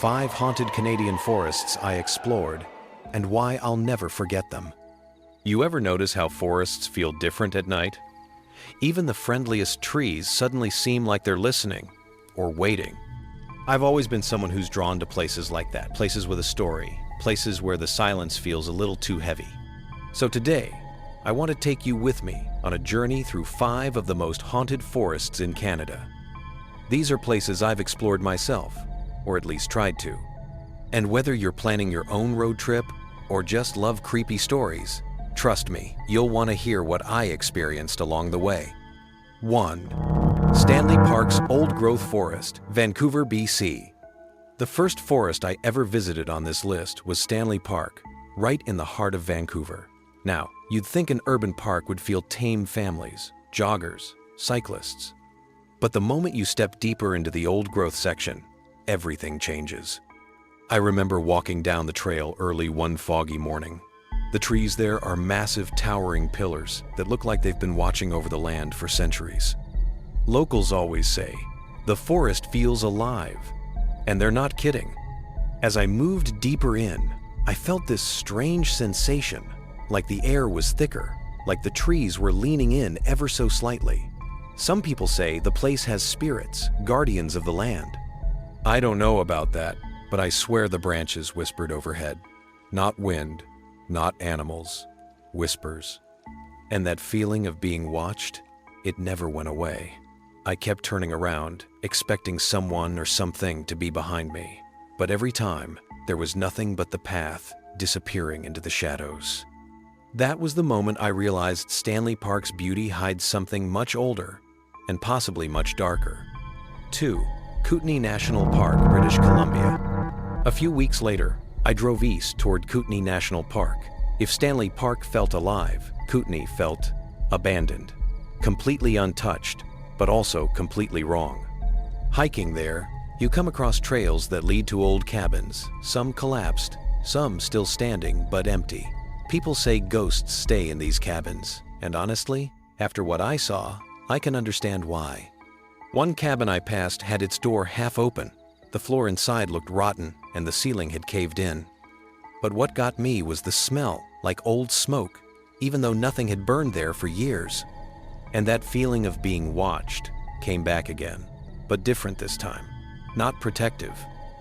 5 haunted Canadian forests I explored, and why I'll never forget them. You ever notice how forests feel different at night? Even the friendliest trees suddenly seem like they're listening or waiting. I've always been someone who's drawn to places like that, places with a story, places where the silence feels a little too heavy. So today, I want to take you with me on a journey through 5 of the most haunted forests in Canada. These are places I've explored myself, or at least tried to. And whether you're planning your own road trip or just love creepy stories, trust me, you'll want to hear what I experienced along the way. 1. Stanley Park's Old Growth Forest, Vancouver, BC. The first forest I ever visited on this list was Stanley Park, right in the heart of Vancouver. Now, you'd think an urban park would feel tame families, joggers, cyclists. But the moment you step deeper into the old growth section, everything changes. I remember walking down the trail early one foggy morning. The trees there are massive towering pillars that look like they've been watching over the land for centuries. Locals always say, the forest feels alive, and they're not kidding. As I moved deeper in, I felt this strange sensation, like the air was thicker, like the trees were leaning in ever so slightly. Some people say the place has spirits, guardians of the land. I don't know about that, but I swear the branches whispered overhead. Not wind, not animals, whispers. And that feeling of being watched, it never went away. I kept turning around, expecting someone or something to be behind me. But every time, there was nothing but the path disappearing into the shadows. That was the moment I realized Stanley Park's beauty hides something much older and possibly much darker. 2. Kootenay National Park, British Columbia. A few weeks later, I drove east toward Kootenay National Park. If Stanley Park felt alive, Kootenay felt abandoned, completely untouched, but also completely wrong. Hiking there, you come across trails that lead to old cabins, some collapsed, some still standing but empty. People say ghosts stay in these cabins, and honestly, after what I saw, I can understand why. One cabin I passed had its door half open. The floor inside looked rotten and the ceiling had caved in. But what got me was the smell, like old smoke, even though nothing had burned there for years. And that feeling of being watched came back again, but different this time. Not protective,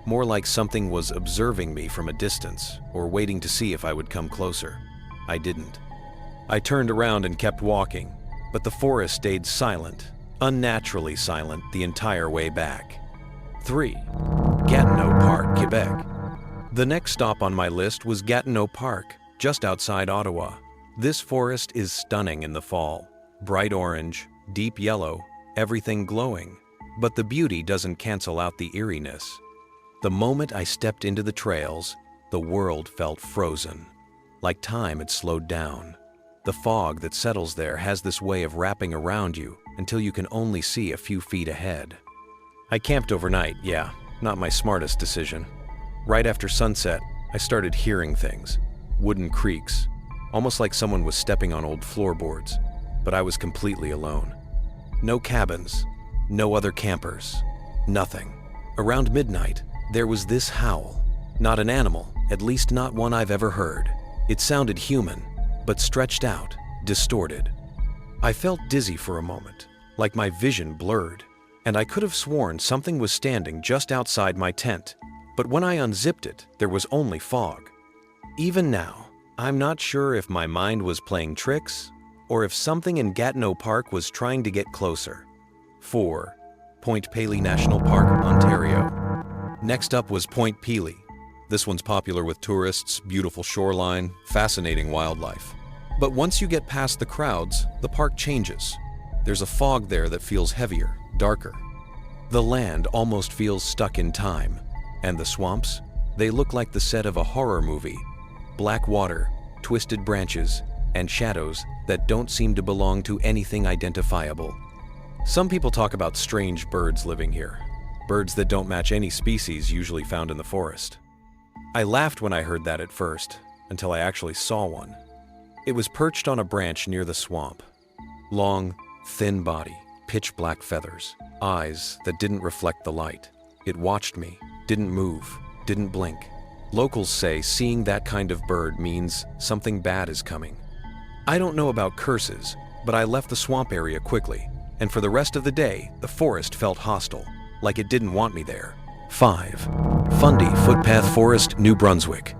more like something was observing me from a distance or waiting to see if I would come closer. I didn't. I turned around and kept walking, but the forest stayed silent, unnaturally silent the entire way back. 3. Gatineau Park, Quebec. The next stop on my list was Gatineau Park, just outside Ottawa. This forest is stunning in the fall. Bright orange, deep yellow, everything glowing. But the beauty doesn't cancel out the eeriness. The moment I stepped into the trails, the world felt frozen, like time had slowed down. The fog that settles there has this way of wrapping around you until you can only see a few feet ahead. I camped overnight, yeah, not my smartest decision. Right after sunset, I started hearing things, wooden creaks, almost like someone was stepping on old floorboards, but I was completely alone. No cabins, no other campers, nothing. Around midnight, there was this howl. Not an animal, at least not one I've ever heard. It sounded human, but stretched out, distorted. I felt dizzy for a moment, like my vision blurred, and I could have sworn something was standing just outside my tent. But when I unzipped it, there was only fog. Even now, I'm not sure if my mind was playing tricks or if something in Gatineau Park was trying to get closer. 4. Point Pelee National Park, Ontario. Next up was Point Pelee. This one's popular with tourists, beautiful shoreline, fascinating wildlife. But once you get past the crowds, the park changes. There's a fog there that feels heavier, darker. The land almost feels stuck in time. And the swamps? They look like the set of a horror movie. Black water, twisted branches, and shadows that don't seem to belong to anything identifiable. Some people talk about strange birds living here. Birds that don't match any species usually found in the forest. I laughed when I heard that at first, until I actually saw one. It was perched on a branch near the swamp. Long, thin body, pitch black feathers, eyes that didn't reflect the light. It watched me, didn't move, didn't blink. Locals say seeing that kind of bird means something bad is coming. I don't know about curses, but I left the swamp area quickly, and for the rest of the day, the forest felt hostile, like it didn't want me there. 5. Fundy Footpath Forest, New Brunswick.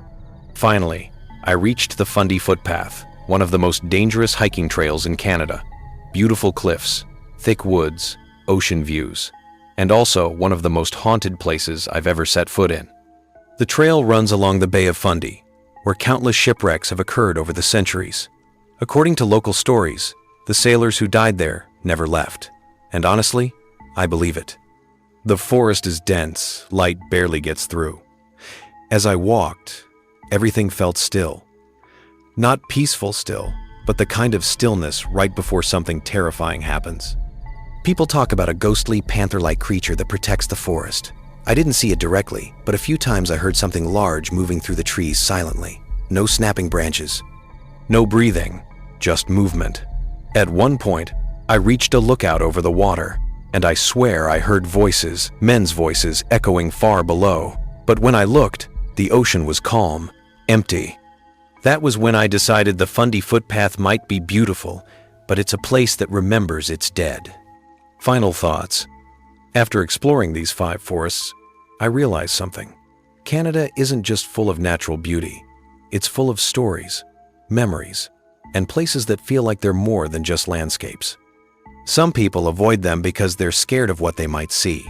Finally, I reached the Fundy Footpath, one of the most dangerous hiking trails in Canada. Beautiful cliffs, thick woods, ocean views, and also one of the most haunted places I've ever set foot in. The trail runs along the Bay of Fundy, where countless shipwrecks have occurred over the centuries. According to local stories, the sailors who died there never left, and honestly, I believe it. The forest is dense, light barely gets through. As I walked, everything felt still. Not peaceful still, but the kind of stillness right before something terrifying happens. People talk about a ghostly, panther-like creature that protects the forest. I didn't see it directly, but a few times I heard something large moving through the trees silently. No snapping branches, no breathing, just movement. At one point, I reached a lookout over the water, and I swear I heard voices, men's voices, echoing far below. But when I looked, the ocean was calm, empty. That was when I decided the Fundy Footpath might be beautiful, but it's a place that remembers its dead. Final thoughts. After exploring these 5 forests, I realized something. Canada isn't just full of natural beauty. It's full of stories, memories, and places that feel like they're more than just landscapes. Some people avoid them because they're scared of what they might see.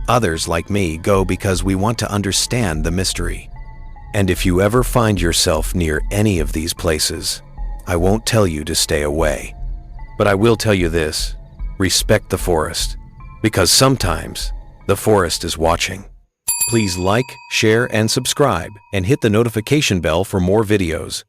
Others, like me, go because we want to understand the mystery. And if you ever find yourself near any of these places, I won't tell you to stay away. But I will tell you this: respect the forest, because sometimes the forest is watching. Please like, share, and subscribe, and hit the notification bell for more videos.